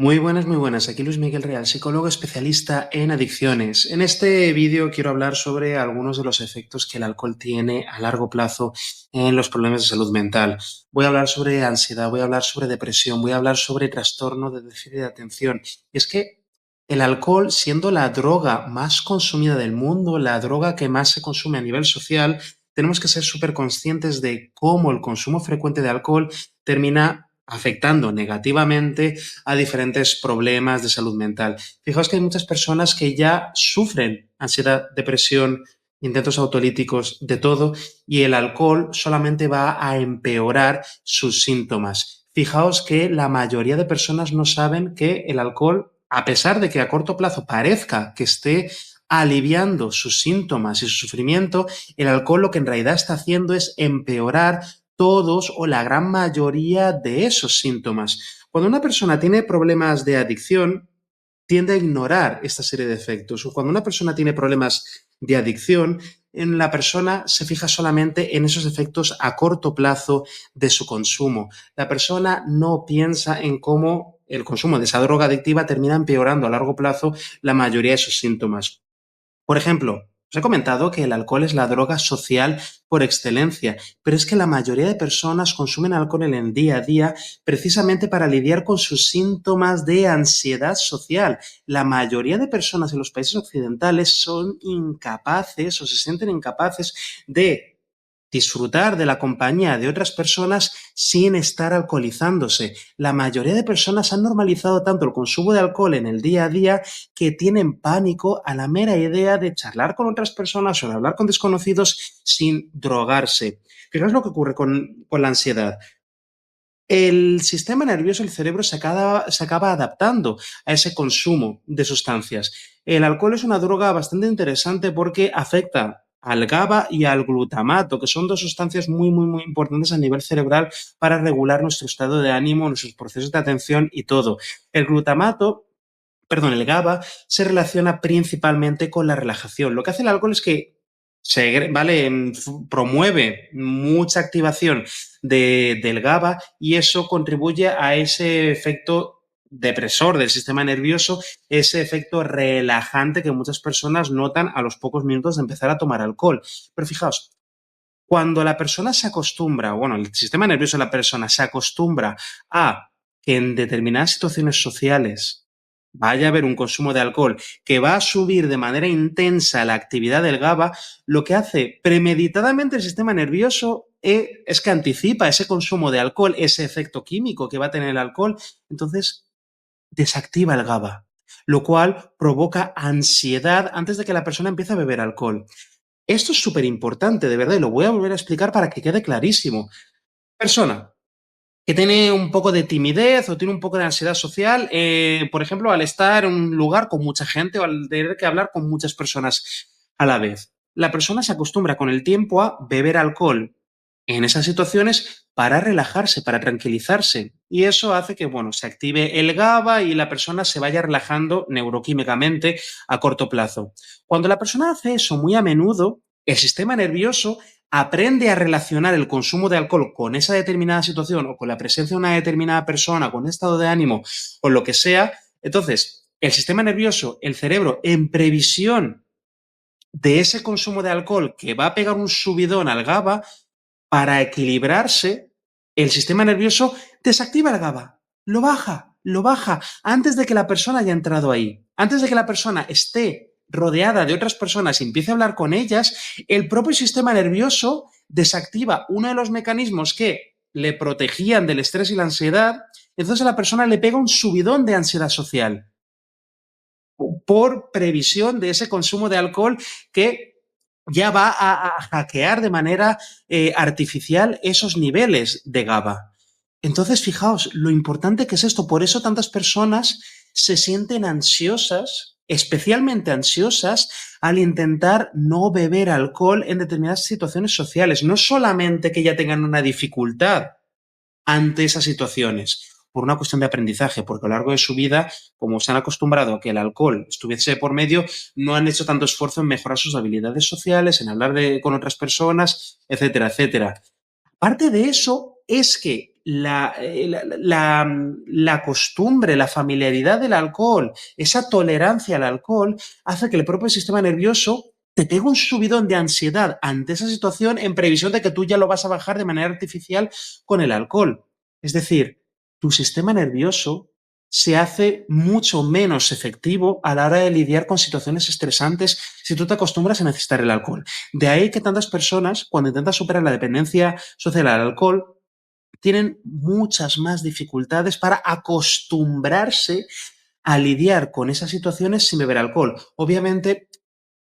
Muy buenas, muy buenas. Aquí Luis Miguel Real, psicólogo especialista en adicciones. En este vídeo quiero hablar sobre algunos de los efectos que el alcohol tiene a largo plazo en los problemas de salud mental. Voy a hablar sobre ansiedad, voy a hablar sobre depresión, voy a hablar sobre trastorno de déficit de atención. Y es que el alcohol, siendo la droga más consumida del mundo, la droga que más se consume a nivel social, tenemos que ser súper conscientes de cómo el consumo frecuente de alcohol termina afectando negativamente a diferentes problemas de salud mental. Fijaos que hay muchas personas que ya sufren ansiedad, depresión, intentos autolíticos, de todo, y el alcohol solamente va a empeorar sus síntomas. Fijaos que la mayoría de personas no saben que el alcohol, a pesar de que a corto plazo parezca que esté aliviando sus síntomas y su sufrimiento, el alcohol lo que en realidad está haciendo es empeorar todos o la gran mayoría de esos síntomas. Cuando una persona tiene problemas de adicción, tiende a ignorar esta serie de efectos. O cuando una persona tiene problemas de adicción, en la persona se fija solamente en esos efectos a corto plazo de su consumo. La persona no piensa en cómo el consumo de esa droga adictiva termina empeorando a largo plazo la mayoría de sus síntomas. Por ejemplo, os he comentado que el alcohol es la droga social por excelencia, pero es que la mayoría de personas consumen alcohol en el día a día precisamente para lidiar con sus síntomas de ansiedad social. La mayoría de personas en los países occidentales son incapaces o se sienten incapaces de disfrutar de la compañía de otras personas sin estar alcoholizándose. La mayoría de personas han normalizado tanto el consumo de alcohol en el día a día que tienen pánico a la mera idea de charlar con otras personas o de hablar con desconocidos sin drogarse. Fijaos lo que ocurre con la ansiedad. El sistema nervioso, el cerebro, se acaba adaptando a ese consumo de sustancias. El alcohol es una droga bastante interesante porque afecta al GABA y al glutamato, que son dos sustancias muy, muy, muy importantes a nivel cerebral para regular nuestro estado de ánimo, nuestros procesos de atención y todo. El glutamato, perdón, el GABA se relaciona principalmente con la relajación. Lo que hace el alcohol es que promueve mucha activación del GABA y eso contribuye a ese efecto depresor del sistema nervioso, ese efecto relajante que muchas personas notan a los pocos minutos de empezar a tomar alcohol. Pero fijaos, cuando la persona se acostumbra, bueno, el sistema nervioso de la persona se acostumbra a que en determinadas situaciones sociales vaya a haber un consumo de alcohol que va a subir de manera intensa la actividad del GABA, lo que hace premeditadamente el sistema nervioso es que anticipa ese consumo de alcohol, ese efecto químico que va a tener el alcohol, entonces desactiva el GABA, lo cual provoca ansiedad antes de que la persona empiece a beber alcohol. Esto es súper importante, de verdad, y lo voy a volver a explicar para que quede clarísimo. Persona que tiene un poco de timidez o tiene un poco de ansiedad social, por ejemplo, al estar en un lugar con mucha gente o al tener que hablar con muchas personas a la vez. La persona se acostumbra con el tiempo a beber alcohol en esas situaciones para relajarse, para tranquilizarse. Y eso hace que, bueno, se active el GABA y la persona se vaya relajando neuroquímicamente a corto plazo. Cuando la persona hace eso muy a menudo, el sistema nervioso aprende a relacionar el consumo de alcohol con esa determinada situación o con la presencia de una determinada persona, con un estado de ánimo o lo que sea. Entonces, el sistema nervioso, el cerebro, en previsión de ese consumo de alcohol que va a pegar un subidón al GABA, para equilibrarse, el sistema nervioso desactiva el GABA, lo baja antes de que la persona haya entrado ahí, antes de que la persona esté rodeada de otras personas y empiece a hablar con ellas, el propio sistema nervioso desactiva uno de los mecanismos que le protegían del estrés y la ansiedad, entonces a la persona le pega un subidón de ansiedad social por previsión de ese consumo de alcohol que ya va a hackear de manera artificial esos niveles de GABA. Entonces, fijaos lo importante que es esto. Por eso tantas personas se sienten ansiosas, especialmente ansiosas, al intentar no beber alcohol en determinadas situaciones sociales. No solamente que ya tengan una dificultad ante esas situaciones, por una cuestión de aprendizaje, porque a lo largo de su vida, como se han acostumbrado a que el alcohol estuviese por medio, no han hecho tanto esfuerzo en mejorar sus habilidades sociales, en hablar con otras personas, etcétera, etcétera. Parte de eso es que la costumbre, la familiaridad del alcohol, esa tolerancia al alcohol, hace que el propio sistema nervioso te pegue un subidón de ansiedad ante esa situación en previsión de que tú ya lo vas a bajar de manera artificial con el alcohol. Es decir, tu sistema nervioso se hace mucho menos efectivo a la hora de lidiar con situaciones estresantes si tú te acostumbras a necesitar el alcohol. De ahí que tantas personas, cuando intentan superar la dependencia social al alcohol, tienen muchas más dificultades para acostumbrarse a lidiar con esas situaciones sin beber alcohol. Obviamente,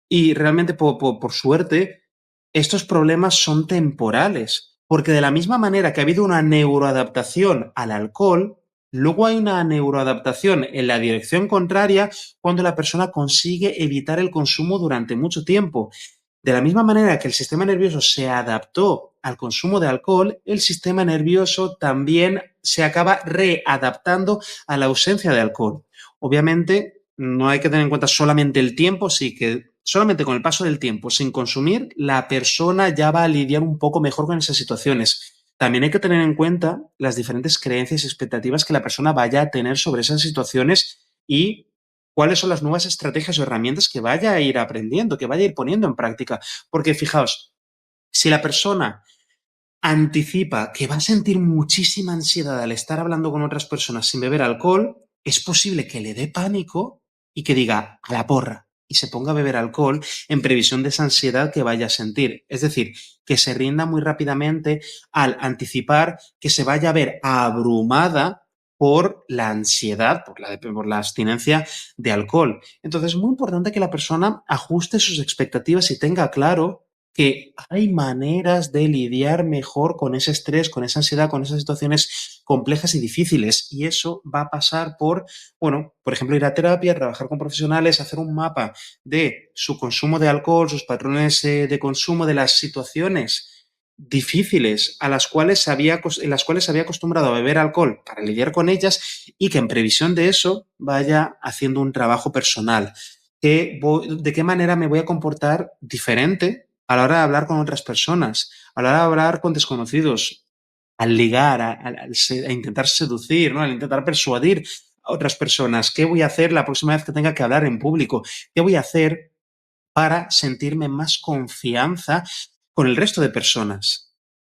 y realmente por suerte, estos problemas son temporales, porque de la misma manera que ha habido una neuroadaptación al alcohol, luego hay una neuroadaptación en la dirección contraria cuando la persona consigue evitar el consumo durante mucho tiempo. De la misma manera que el sistema nervioso se adaptó al consumo de alcohol, el sistema nervioso también se acaba readaptando a la ausencia de alcohol. Obviamente, no hay que tener en cuenta solamente el tiempo, sí que solamente con el paso del tiempo, sin consumir, la persona ya va a lidiar un poco mejor con esas situaciones. También hay que tener en cuenta las diferentes creencias y expectativas que la persona vaya a tener sobre esas situaciones y cuáles son las nuevas estrategias o herramientas que vaya a ir aprendiendo, que vaya a ir poniendo en práctica. Porque fijaos, si la persona anticipa que va a sentir muchísima ansiedad al estar hablando con otras personas sin beber alcohol, es posible que le dé pánico y que diga a la porra y se ponga a beber alcohol en previsión de esa ansiedad que vaya a sentir. Es decir, que se rinda muy rápidamente al anticipar que se vaya a ver abrumada por la ansiedad, por la abstinencia de alcohol. Entonces es muy importante que la persona ajuste sus expectativas y tenga claro que hay maneras de lidiar mejor con ese estrés, con esa ansiedad, con esas situaciones complejas y difíciles. Y eso va a pasar por, bueno, por ejemplo, ir a terapia, trabajar con profesionales, hacer un mapa de su consumo de alcohol, sus patrones de consumo, de las situaciones difíciles a las cuales en las cuales se había acostumbrado a beber alcohol para lidiar con ellas y que en previsión de eso vaya haciendo un trabajo personal. ¿De qué manera me voy a comportar diferente a la hora de hablar con otras personas, a la hora de hablar con desconocidos, al ligar, a intentar seducir, ¿no? Al intentar persuadir a otras personas? ¿Qué voy a hacer la próxima vez que tenga que hablar en público? ¿Qué voy a hacer para sentirme más confianza con el resto de personas?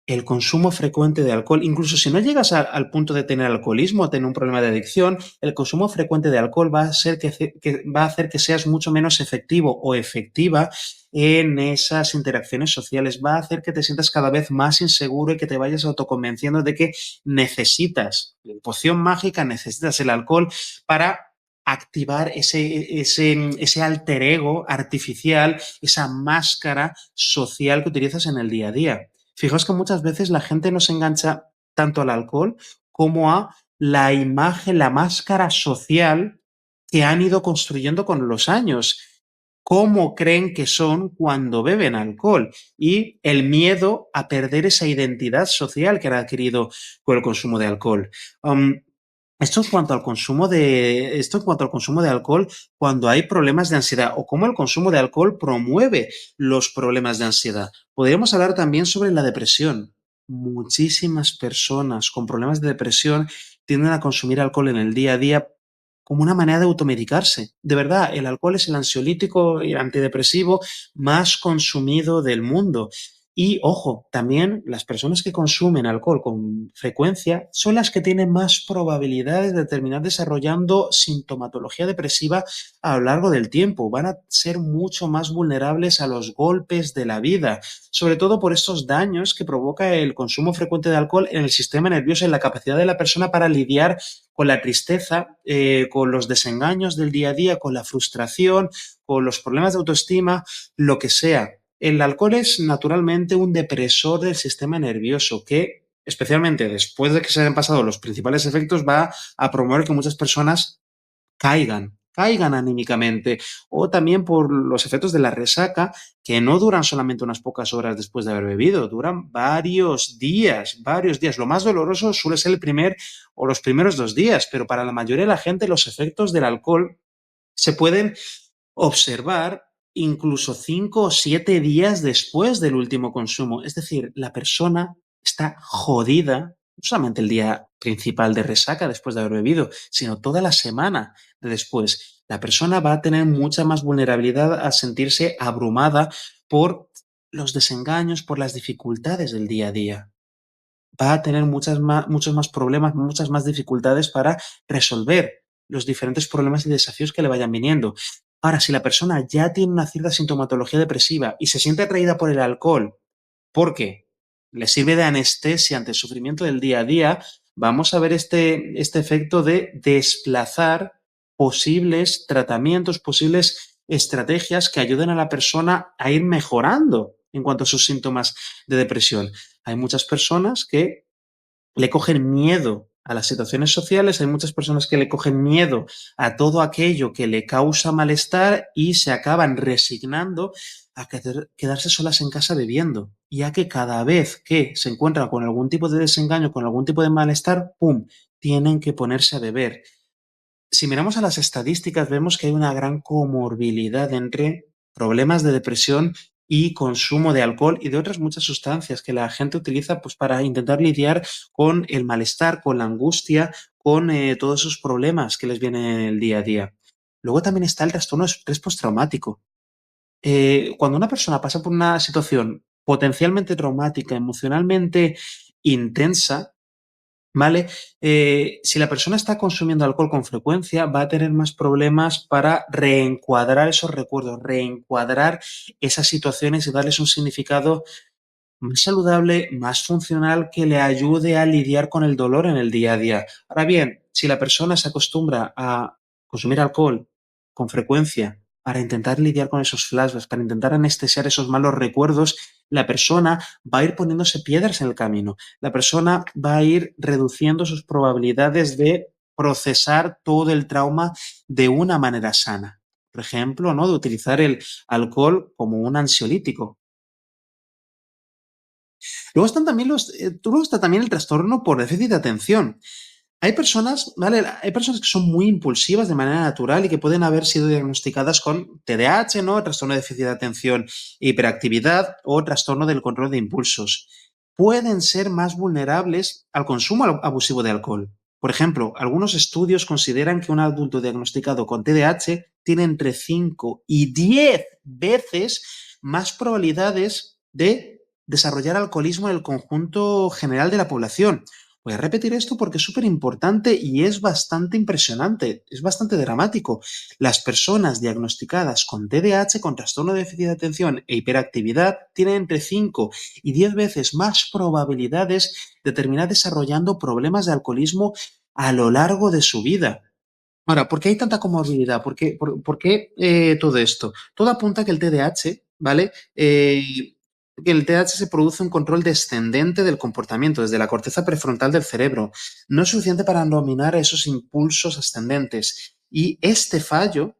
El consumo frecuente de alcohol, incluso si no llegas al punto de tener alcoholismo o tener un problema de adicción, el consumo frecuente de alcohol va a, va a hacer que seas mucho menos efectivo o efectiva en esas interacciones sociales, va a hacer que te sientas cada vez más inseguro y que te vayas autoconvenciendo de que necesitas la poción mágica, necesitas el alcohol para activar ese alter ego artificial, esa máscara social que utilizas en el día a día. Fijaos que muchas veces la gente no se engancha tanto al alcohol como a la imagen, la máscara social que han ido construyendo con los años. Cómo creen que son cuando beben alcohol y el miedo a perder esa identidad social que han adquirido con el consumo de alcohol. Esto en cuanto al consumo de alcohol cuando hay problemas de ansiedad o cómo el consumo de alcohol promueve los problemas de ansiedad. Podríamos hablar también sobre la depresión. Muchísimas personas con problemas de depresión tienden a consumir alcohol en el día a día como una manera de automedicarse. De verdad, el alcohol es el ansiolítico y antidepresivo más consumido del mundo. Y ojo, también las personas que consumen alcohol con frecuencia son las que tienen más probabilidades de terminar desarrollando sintomatología depresiva a lo largo del tiempo. Van a ser mucho más vulnerables a los golpes de la vida, sobre todo por estos daños que provoca el consumo frecuente de alcohol en el sistema nervioso, en la capacidad de la persona para lidiar con la tristeza, con los desengaños del día a día, con la frustración, con los problemas de autoestima, lo que sea. El alcohol es naturalmente un depresor del sistema nervioso que, especialmente después de que se hayan pasado los principales efectos, va a promover que muchas personas caigan anímicamente, o también por los efectos de la resaca, que no duran solamente unas pocas horas después de haber bebido, duran varios días, varios días. Lo más doloroso suele ser el primer o los primeros 2 días, pero para la mayoría de la gente los efectos del alcohol se pueden observar incluso 5 o 7 días después del último consumo. Es decir, la persona está jodida no solamente el día principal de resaca después de haber bebido, sino toda la semana de después. La persona va a tener mucha más vulnerabilidad a sentirse abrumada por los desengaños, por las dificultades del día a día. Va a tener muchos más problemas, muchas más dificultades para resolver los diferentes problemas y desafíos que le vayan viniendo. Ahora, si la persona ya tiene una cierta sintomatología depresiva y se siente atraída por el alcohol porque le sirve de anestesia ante el sufrimiento del día a día, vamos a ver este efecto de desplazar posibles tratamientos, posibles estrategias que ayuden a la persona a ir mejorando en cuanto a sus síntomas de depresión. Hay muchas personas que le cogen miedo a las situaciones sociales, hay muchas personas que le cogen miedo a todo aquello que le causa malestar y se acaban resignando a quedarse solas en casa bebiendo. Ya que cada vez que se encuentran con algún tipo de desengaño, con algún tipo de malestar, ¡pum!, tienen que ponerse a beber. Si miramos a las estadísticas, vemos que hay una gran comorbilidad entre problemas de depresión y consumo de alcohol y de otras muchas sustancias que la gente utiliza pues, para intentar lidiar con el malestar, con la angustia, con todos esos problemas que les vienen en el día a día. Luego también está el trastorno de estrés postraumático. Cuando una persona pasa por una situación potencialmente traumática, emocionalmente intensa, ¿vale? Si la persona está consumiendo alcohol con frecuencia, va a tener más problemas para reencuadrar esos recuerdos, reencuadrar esas situaciones y darles un significado más saludable, más funcional, que le ayude a lidiar con el dolor en el día a día. Ahora bien, si la persona se acostumbra a consumir alcohol con frecuencia para intentar lidiar con esos flashbacks, para intentar anestesiar esos malos recuerdos, la persona va a ir poniéndose piedras en el camino. La persona va a ir reduciendo sus probabilidades de procesar todo el trauma de una manera sana. Por ejemplo, ¿no?, de utilizar el alcohol como un ansiolítico. Luego está también el trastorno por déficit de atención. Hay personas, ¿vale? Hay personas que son muy impulsivas de manera natural y que pueden haber sido diagnosticadas con TDAH, ¿no? Trastorno de déficit de atención, hiperactividad o trastorno del control de impulsos. Pueden ser más vulnerables al consumo abusivo de alcohol. Por ejemplo, algunos estudios consideran que un adulto diagnosticado con TDAH tiene entre 5 y 10 veces más probabilidades de desarrollar alcoholismo en el conjunto general de la población. Voy a repetir esto porque es súper importante y es bastante impresionante, es bastante dramático. Las personas diagnosticadas con TDAH, con trastorno de déficit de atención e hiperactividad, tienen entre 5 y 10 veces más probabilidades de terminar desarrollando problemas de alcoholismo a lo largo de su vida. Ahora, ¿por qué hay tanta comorbilidad? ¿Por qué todo esto? Todo apunta a que el TDAH, ¿vale? Que el TDAH se produce un control descendente del comportamiento desde la corteza prefrontal del cerebro. No es suficiente para dominar esos impulsos ascendentes. Y este fallo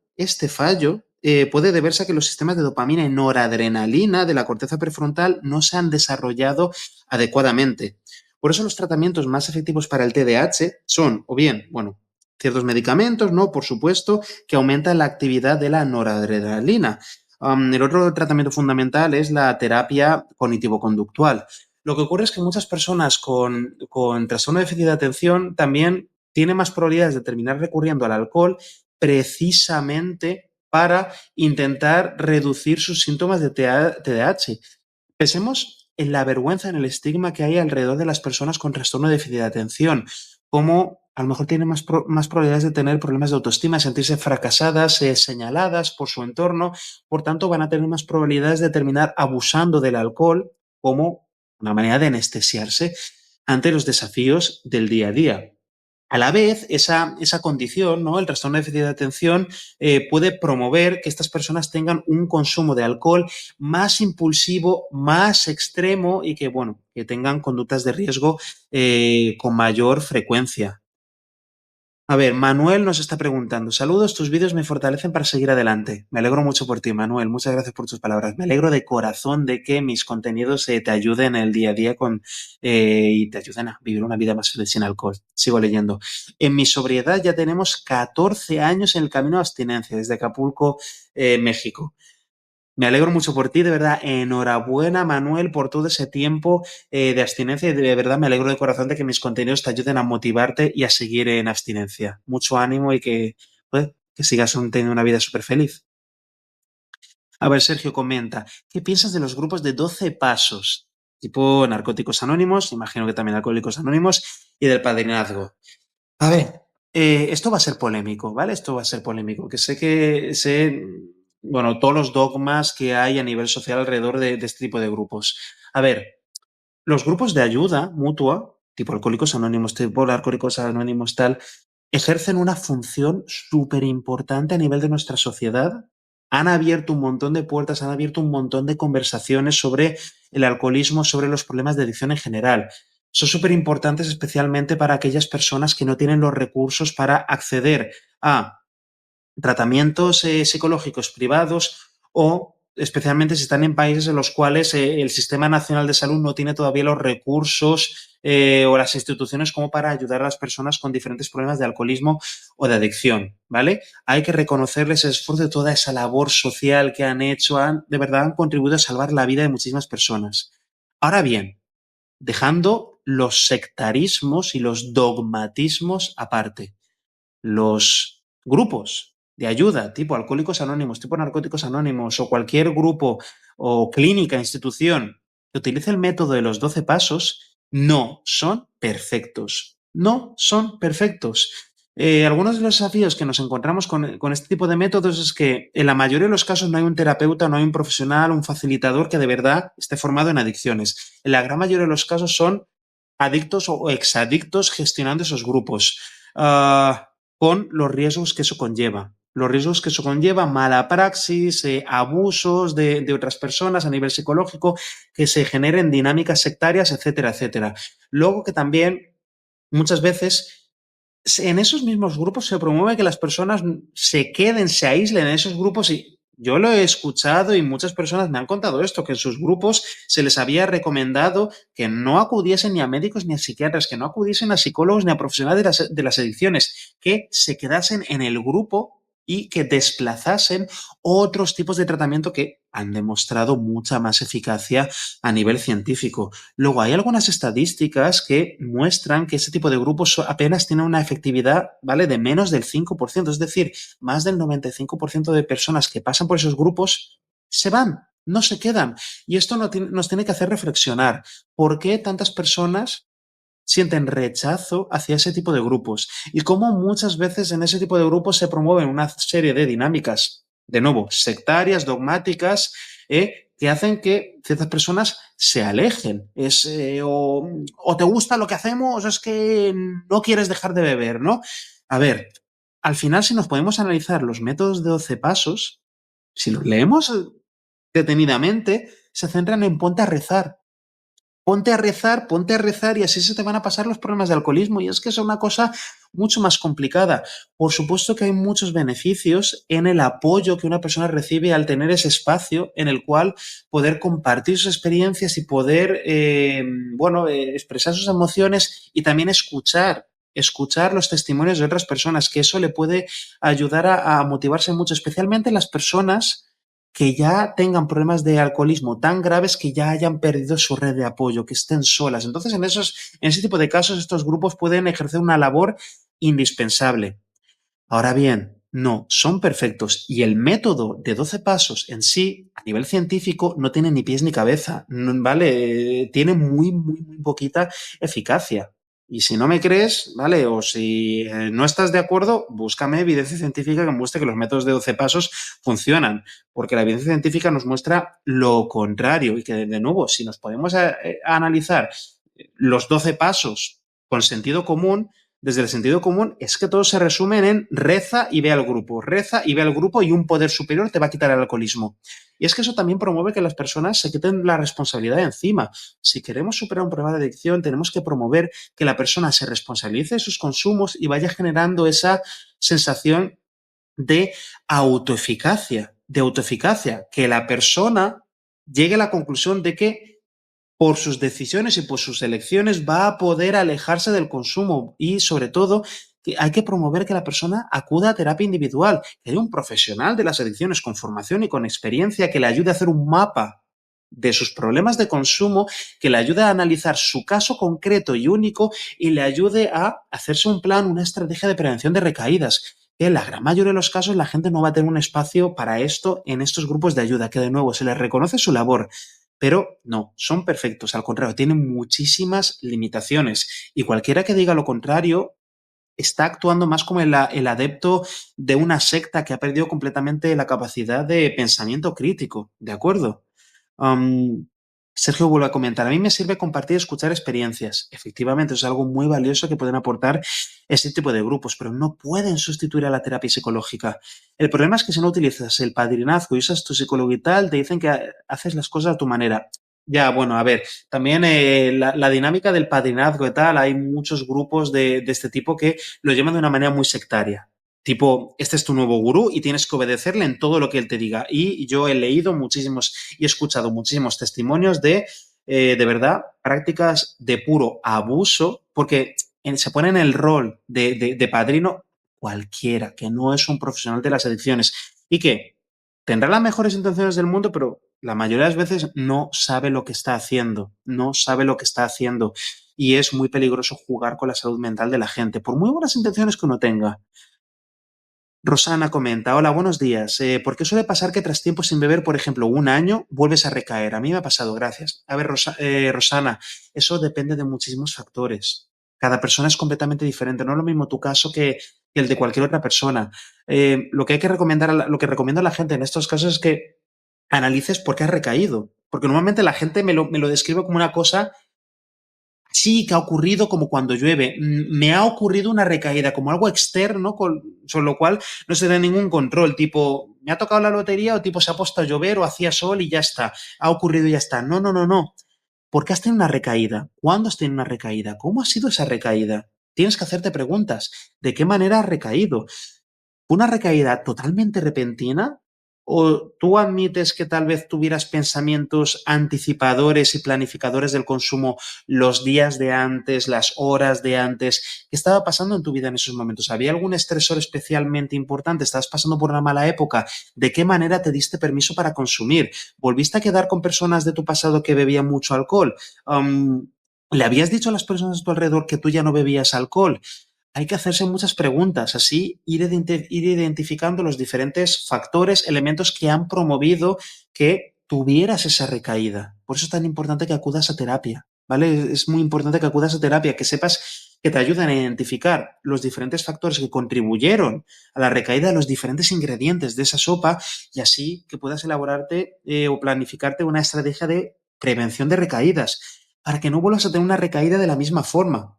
puede deberse a que los sistemas de dopamina y noradrenalina de la corteza prefrontal no se han desarrollado adecuadamente. Por eso los tratamientos más efectivos para el TDAH son, o bien, bueno, ciertos medicamentos, ¿no? Por supuesto, que aumentan la actividad de la noradrenalina. El otro tratamiento fundamental es la terapia cognitivo-conductual. Lo que ocurre es que muchas personas con trastorno de déficit de atención también tienen más probabilidades de terminar recurriendo al alcohol precisamente para intentar reducir sus síntomas de TDAH. Pensemos en la vergüenza, en el estigma que hay alrededor de las personas con trastorno de déficit de atención, cómo a lo mejor tienen más probabilidades de tener problemas de autoestima, sentirse fracasadas, señaladas por su entorno, por tanto van a tener más probabilidades de terminar abusando del alcohol como una manera de anestesiarse ante los desafíos del día a día. A la vez, esa condición, ¿no?, el trastorno de déficit de atención, puede promover que estas personas tengan un consumo de alcohol más impulsivo, más extremo y que, bueno, que tengan conductas de riesgo con mayor frecuencia. A ver, Manuel nos está preguntando, saludos, tus vídeos me fortalecen para seguir adelante. Me alegro mucho por ti, Manuel, muchas gracias por tus palabras. Me alegro de corazón de que mis contenidos te ayuden en el día a día y te ayuden a vivir una vida más feliz sin alcohol. Sigo leyendo. En mi sobriedad ya tenemos 14 años en el camino de abstinencia, desde Acapulco, México. Me alegro mucho por ti, de verdad. Enhorabuena, Manuel, por todo ese tiempo de abstinencia y de verdad me alegro de corazón de que mis contenidos te ayuden a motivarte y a seguir en abstinencia. Mucho ánimo y que sigas teniendo una vida súper feliz. A ver, Sergio comenta, ¿qué piensas de los grupos de 12 pasos? Tipo Narcóticos Anónimos, imagino que también Alcohólicos Anónimos, y del padrinazgo. A ver, esto va a ser polémico, ¿vale? Esto va a ser polémico, bueno, todos los dogmas que hay a nivel social alrededor de este tipo de grupos. A ver, los grupos de ayuda mutua, tipo Alcohólicos Anónimos, tipo Alcohólicos Anónimos, tal, ejercen una función súper importante a nivel de nuestra sociedad. Han abierto un montón de puertas, han abierto un montón de conversaciones sobre el alcoholismo, sobre los problemas de adicción en general. Son súper importantes especialmente para aquellas personas que no tienen los recursos para acceder a tratamientos psicológicos privados o especialmente si están en países en los cuales el Sistema Nacional de Salud no tiene todavía los recursos o las instituciones como para ayudar a las personas con diferentes problemas de alcoholismo o de adicción, ¿vale? Hay que reconocerles el esfuerzo de toda esa labor social que han hecho, de verdad han contribuido a salvar la vida de muchísimas personas. Ahora bien, dejando los sectarismos y los dogmatismos aparte, los grupos de ayuda, tipo Alcohólicos Anónimos, tipo Narcóticos Anónimos o cualquier grupo o clínica, institución que utilice el método de los 12 pasos, no son perfectos. No son perfectos. Algunos de los desafíos que nos encontramos con este tipo de métodos es que en la mayoría de los casos no hay un terapeuta, no hay un profesional, un facilitador que de verdad esté formado en adicciones. En la gran mayoría de los casos son adictos o exadictos gestionando esos grupos. Con los riesgos que eso conlleva. Los riesgos que eso conlleva, mala praxis, abusos de otras personas a nivel psicológico, que se generen dinámicas sectarias, etcétera, etcétera. Luego que también muchas veces en esos mismos grupos se promueve que las personas se queden, se aíslen en esos grupos y yo lo he escuchado y muchas personas me han contado esto, que en sus grupos se les había recomendado que no acudiesen ni a médicos ni a psiquiatras, que no acudiesen a psicólogos ni a profesionales de las adicciones, que se quedasen en el grupo y que desplazasen otros tipos de tratamiento que han demostrado mucha más eficacia a nivel científico. Luego, hay algunas estadísticas que muestran que ese tipo de grupos apenas tienen una efectividad, ¿vale?, de menos del 5%, es decir, más del 95% de personas que pasan por esos grupos se van, no se quedan. Y esto nos tiene que hacer reflexionar. ¿Por qué tantas personas sienten rechazo hacia ese tipo de grupos? Y cómo muchas veces en ese tipo de grupos se promueven una serie de dinámicas, de nuevo, sectarias, dogmáticas, que hacen que ciertas personas se alejen. O te gusta lo que hacemos o es que no quieres dejar de beber, ¿no? A ver, al final si nos podemos analizar los métodos de 12 pasos, si los leemos detenidamente, se centran en ponte a rezar y así se te van a pasar los problemas de alcoholismo. Y es que es una cosa mucho más complicada. Por supuesto que hay muchos beneficios en el apoyo que una persona recibe al tener ese espacio en el cual poder compartir sus experiencias y poder, expresar sus emociones y también escuchar los testimonios de otras personas, que eso le puede ayudar a motivarse mucho, especialmente las personas que ya tengan problemas de alcoholismo tan graves que ya hayan perdido su red de apoyo, que estén solas. Entonces, en ese tipo de casos, estos grupos pueden ejercer una labor indispensable. Ahora bien, no son perfectos y el método de 12 pasos en sí, a nivel científico, no tiene ni pies ni cabeza, ¿vale? Tiene muy, muy, muy poquita eficacia. Y si no me crees, ¿vale? O si no estás de acuerdo, búscame evidencia científica que muestre que los métodos de 12 pasos funcionan, porque la evidencia científica nos muestra lo contrario y que, de nuevo, si nos podemos analizar los 12 pasos con sentido común, desde el sentido común es que todos se resumen en reza y ve al grupo, reza y ve al grupo y un poder superior te va a quitar el alcoholismo. Y es que eso también promueve que las personas se quiten la responsabilidad de encima. Si queremos superar un problema de adicción, tenemos que promover que la persona se responsabilice de sus consumos y vaya generando esa sensación de autoeficacia, que la persona llegue a la conclusión de que por sus decisiones y por sus elecciones va a poder alejarse del consumo y, sobre todo, que hay que promover que la persona acuda a terapia individual, que haya un profesional de las adicciones con formación y con experiencia que le ayude a hacer un mapa de sus problemas de consumo, que le ayude a analizar su caso concreto y único y le ayude a hacerse un plan, una estrategia de prevención de recaídas. Que en la gran mayoría de los casos la gente no va a tener un espacio para esto en estos grupos de ayuda, que de nuevo se les reconoce su labor, pero no, son perfectos, al contrario, tienen muchísimas limitaciones y cualquiera que diga lo contrario está actuando más como el adepto de una secta que ha perdido completamente la capacidad de pensamiento crítico, ¿de acuerdo? Am, Sergio vuelve a comentar, a mí me sirve compartir y escuchar experiencias. Efectivamente, es algo muy valioso que pueden aportar este tipo de grupos, pero no pueden sustituir a la terapia psicológica. El problema es que si no utilizas el padrinazgo y usas tu psicólogo y tal, te dicen que haces las cosas a tu manera. Ya, bueno, a ver, también la dinámica del padrinazgo y tal, hay muchos grupos de este tipo que lo llaman de una manera muy sectaria. Tipo, este es tu nuevo gurú y tienes que obedecerle en todo lo que él te diga. Y yo he leído muchísimos y he escuchado muchísimos testimonios de verdad, prácticas de puro abuso, porque se pone en el rol de padrino cualquiera, que no es un profesional de las adicciones y que tendrá las mejores intenciones del mundo, pero la mayoría de las veces no sabe lo que está haciendo, no sabe lo que está haciendo. Y es muy peligroso jugar con la salud mental de la gente, por muy buenas intenciones que uno tenga. Rosana comenta, hola, buenos días. ¿Por qué suele pasar que tras tiempo sin beber, por ejemplo, un año, vuelves a recaer? A mí me ha pasado, gracias. A ver, Rosana, eso depende de muchísimos factores. Cada persona es completamente diferente. No es lo mismo tu caso que el de cualquier otra persona. Lo que hay que recomendar, lo que recomiendo a la gente en estos casos es que analices por qué has recaído. Porque normalmente la gente me lo describe como una cosa sí, que ha ocurrido como cuando llueve. Me ha ocurrido una recaída, como algo externo, sobre lo cual no se da ningún control. Tipo, me ha tocado la lotería o tipo se ha puesto a llover o hacía sol y ya está. Ha ocurrido y ya está. No, no, no, no. ¿Por qué has tenido una recaída? ¿Cuándo has tenido una recaída? ¿Cómo ha sido esa recaída? Tienes que hacerte preguntas. ¿De qué manera has recaído? ¿Una recaída totalmente repentina? ¿O tú admites que tal vez tuvieras pensamientos anticipadores y planificadores del consumo los días de antes, las horas de antes? ¿Qué estaba pasando en tu vida en esos momentos? ¿Había algún estresor especialmente importante? ¿Estabas pasando por una mala época? ¿De qué manera te diste permiso para consumir? ¿Volviste a quedar con personas de tu pasado que bebían mucho alcohol? ¿Le habías dicho a las personas a tu alrededor que tú ya no bebías alcohol? Hay que hacerse muchas preguntas, así ir identificando los diferentes factores, elementos que han promovido que tuvieras esa recaída. Por eso es tan importante que acudas a terapia, ¿vale? Es muy importante que acudas a terapia, que sepas que te ayudan a identificar los diferentes factores que contribuyeron a la recaída, los diferentes ingredientes de esa sopa y así que puedas elaborarte o planificarte una estrategia de prevención de recaídas para que no vuelvas a tener una recaída de la misma forma.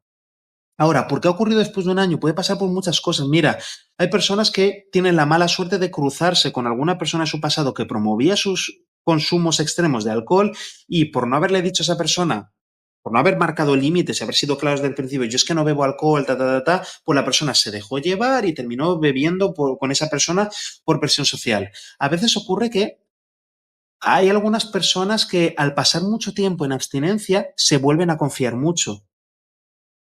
Ahora, ¿por qué ha ocurrido después de un año? Puede pasar por muchas cosas. Mira, hay personas que tienen la mala suerte de cruzarse con alguna persona de su pasado que promovía sus consumos extremos de alcohol y por no haberle dicho a esa persona, por no haber marcado límites y haber sido claros desde el principio, yo es que no bebo alcohol, pues la persona se dejó llevar y terminó bebiendo con esa persona por presión social. A veces ocurre que hay algunas personas que al pasar mucho tiempo en abstinencia se vuelven a confiar mucho,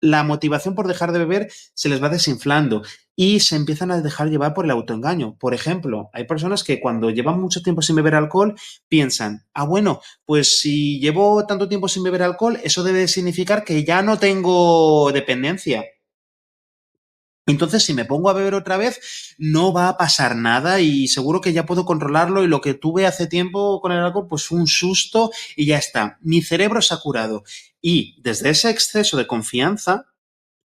la motivación por dejar de beber se les va desinflando y se empiezan a dejar llevar por el autoengaño. Por ejemplo, hay personas que cuando llevan mucho tiempo sin beber alcohol piensan, ah, bueno, pues si llevo tanto tiempo sin beber alcohol, eso debe significar que ya no tengo dependencia. Entonces, si me pongo a beber otra vez, no va a pasar nada y seguro que ya puedo controlarlo y lo que tuve hace tiempo con el alcohol, pues fue un susto y ya está. Mi cerebro se ha curado. Y desde ese exceso de confianza,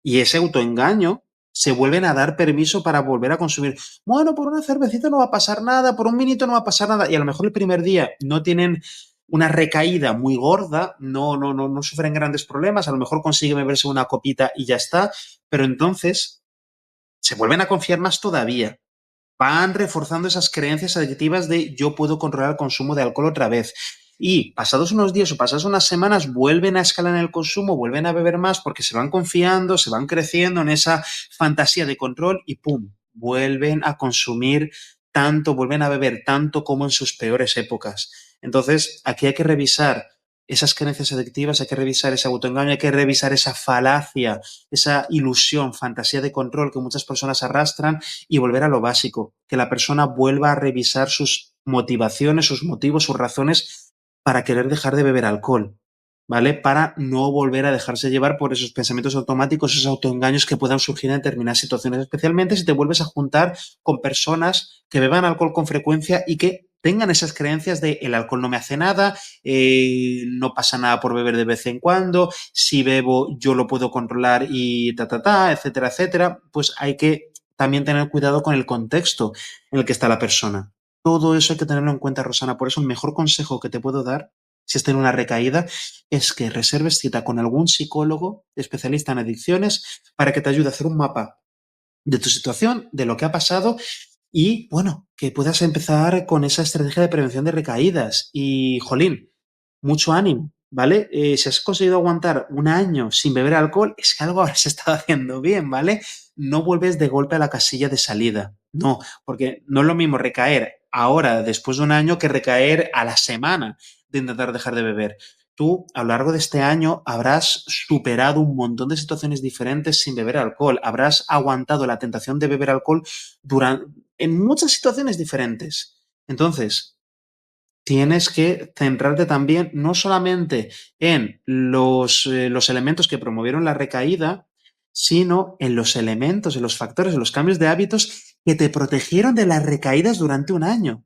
y ese autoengaño se vuelven a dar permiso para volver a consumir. Bueno, por una cervecita no va a pasar nada, por un vinito no va a pasar nada. Y a lo mejor el primer día no tienen una recaída muy gorda, no sufren grandes problemas, a lo mejor consiguen beberse una copita y ya está, pero entonces se vuelven a confiar más todavía. Van reforzando esas creencias adictivas de yo puedo controlar el consumo de alcohol otra vez. Y pasados unos días o pasadas unas semanas vuelven a escalar en el consumo, vuelven a beber más porque se van confiando, se van creciendo en esa fantasía de control y ¡pum! Vuelven a consumir tanto, vuelven a beber tanto como en sus peores épocas. Entonces, aquí hay que revisar. esas creencias adictivas, hay que revisar ese autoengaño, hay que revisar esa falacia, esa ilusión, fantasía de control que muchas personas arrastran y volver a lo básico, que la persona vuelva a revisar sus motivaciones, sus motivos, sus razones para querer dejar de beber alcohol, ¿vale? Para no volver a dejarse llevar por esos pensamientos automáticos, esos autoengaños que puedan surgir en determinadas situaciones, especialmente si te vuelves a juntar con personas que beban alcohol con frecuencia y que tengan esas creencias de el alcohol no me hace nada, no pasa nada por beber de vez en cuando, si bebo yo lo puedo controlar y etcétera, etcétera, pues hay que también tener cuidado con el contexto en el que está la persona. Todo eso hay que tenerlo en cuenta, Rosana. Por eso el mejor consejo que te puedo dar, si estás en una recaída, es que reserves cita con algún psicólogo especialista en adicciones para que te ayude a hacer un mapa de tu situación, de lo que ha pasado y, bueno, que puedas empezar con esa estrategia de prevención de recaídas. Y, jolín, mucho ánimo, ¿vale? Si has conseguido aguantar un año sin beber alcohol, es que algo habrás estado haciendo bien, ¿vale? No vuelves de golpe a la casilla de salida. No, porque no es lo mismo recaer ahora, después de un año, que recaer a la semana de intentar dejar de beber. Tú, a lo largo de este año, habrás superado un montón de situaciones diferentes sin beber alcohol. Habrás aguantado la tentación de beber alcohol en muchas situaciones diferentes. Entonces, tienes que centrarte también no solamente en los elementos que promovieron la recaída, sino en los elementos, en los factores, en los cambios de hábitos que te protegieron de las recaídas durante un año.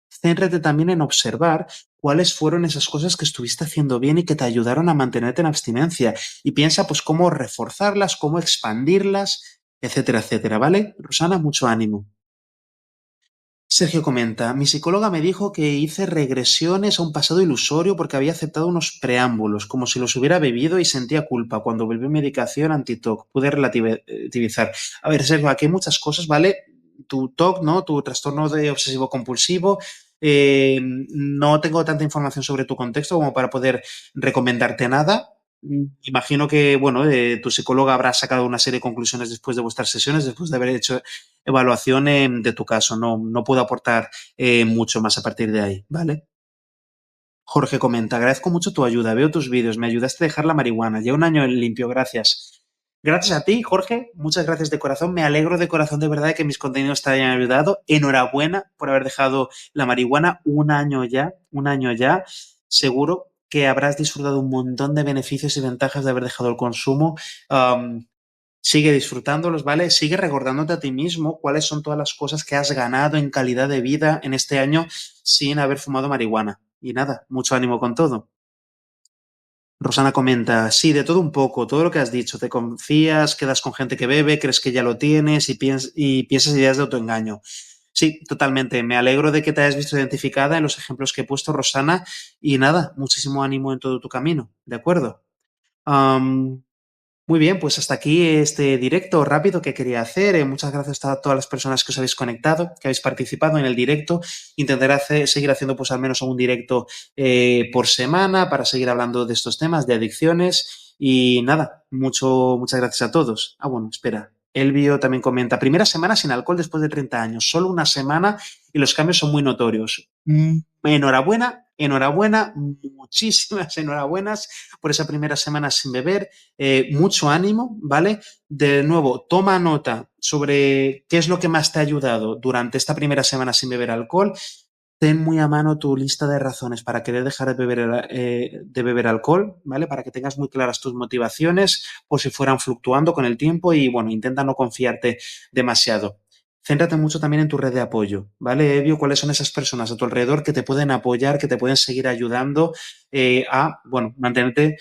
Céntrate también en observar cuáles fueron esas cosas que estuviste haciendo bien y que te ayudaron a mantenerte en abstinencia. Y piensa pues cómo reforzarlas, cómo expandirlas, etcétera, etcétera, ¿vale? Rosana, mucho ánimo. Sergio comenta, mi psicóloga me dijo que hice regresiones a un pasado ilusorio porque había aceptado unos preámbulos, como si los hubiera bebido y sentía culpa. Cuando volvió medicación anti-TOC, pude relativizar. A ver, Sergio, aquí hay muchas cosas, ¿vale? Tu TOC, ¿no? Tu trastorno de obsesivo compulsivo. No tengo tanta información sobre tu contexto como para poder recomendarte nada. Imagino que, bueno, tu psicóloga habrá sacado una serie de conclusiones después de vuestras sesiones, después de haber hecho evaluación de tu caso. No, no puedo aportar mucho más a partir de ahí, ¿vale? Jorge comenta, agradezco mucho tu ayuda, veo tus vídeos, me ayudaste a dejar la marihuana, ya un año limpio, gracias. Gracias a ti, Jorge, muchas gracias de corazón, me alegro de corazón de verdad de que mis contenidos te hayan ayudado, enhorabuena por haber dejado la marihuana un año ya, seguro que habrás disfrutado un montón de beneficios y ventajas de haber dejado el consumo. Um, Sigue disfrutándolos, ¿vale? Sigue recordándote a ti mismo cuáles son todas las cosas que has ganado en calidad de vida en este año sin haber fumado marihuana. Y nada, mucho ánimo con todo. Rosana comenta, sí, de todo un poco, todo lo que has dicho, te confías, quedas con gente que bebe, crees que ya lo tienes y piensas ideas de autoengaño. Sí, totalmente. Me alegro de que te hayas visto identificada en los ejemplos que he puesto, Rosana, y nada, muchísimo ánimo en todo tu camino, ¿de acuerdo? Am, Muy bien, pues hasta aquí este directo rápido que quería hacer. Muchas gracias a todas las personas que os habéis conectado, que habéis participado en el directo. Intentaré seguir haciendo pues al menos un directo por semana para seguir hablando de estos temas, de adicciones. Y nada, muchas gracias a todos. Ah, bueno, espera. Elvio también comenta, primera semana sin alcohol después de 30 años, solo una semana y los cambios son muy notorios. Enhorabuena, enhorabuena, muchísimas enhorabuenas por esa primera semana sin beber, mucho ánimo, ¿vale? De nuevo, toma nota sobre qué es lo que más te ha ayudado durante esta primera semana sin beber alcohol. Ten muy a mano tu lista de razones para querer dejar de beber alcohol, ¿vale? Para que tengas muy claras tus motivaciones por si fueran fluctuando con el tiempo y, bueno, intenta no confiarte demasiado. Céntrate mucho también en tu red de apoyo, ¿vale, Evio? ¿Cuáles son esas personas a tu alrededor que te pueden apoyar, que te pueden seguir ayudando a, bueno, mantenerte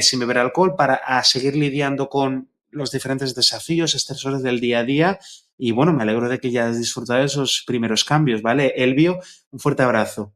sin beber alcohol para a seguir lidiando con los diferentes desafíos, estresores del día a día? Y bueno, me alegro de que ya has disfrutado de esos primeros cambios, ¿vale? Elvio, un fuerte abrazo.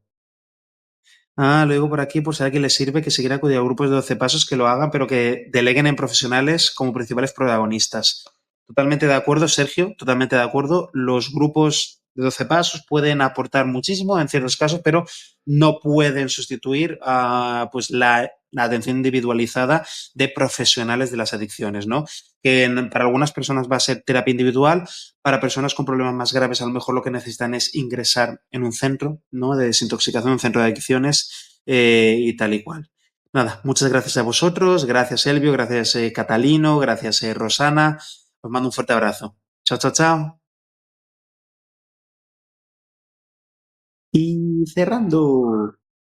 Ah, lo digo por aquí por si a alguien le sirve que seguir acudir a grupos de 12 pasos que lo hagan, pero que deleguen en profesionales como principales protagonistas. Totalmente de acuerdo, Sergio, totalmente de acuerdo. Los grupos de 12 pasos pueden aportar muchísimo en ciertos casos, pero no pueden sustituir a pues la atención individualizada de profesionales de las adicciones, ¿no? Para algunas personas va a ser terapia individual, para personas con problemas más graves, a lo mejor lo que necesitan es ingresar en un centro, ¿no? De desintoxicación, un centro de adicciones y tal y cual. Nada, muchas gracias a vosotros, gracias Elvio, gracias Catalino, gracias Rosana. Os mando un fuerte abrazo. Chao, chao, chao. Y cerrando.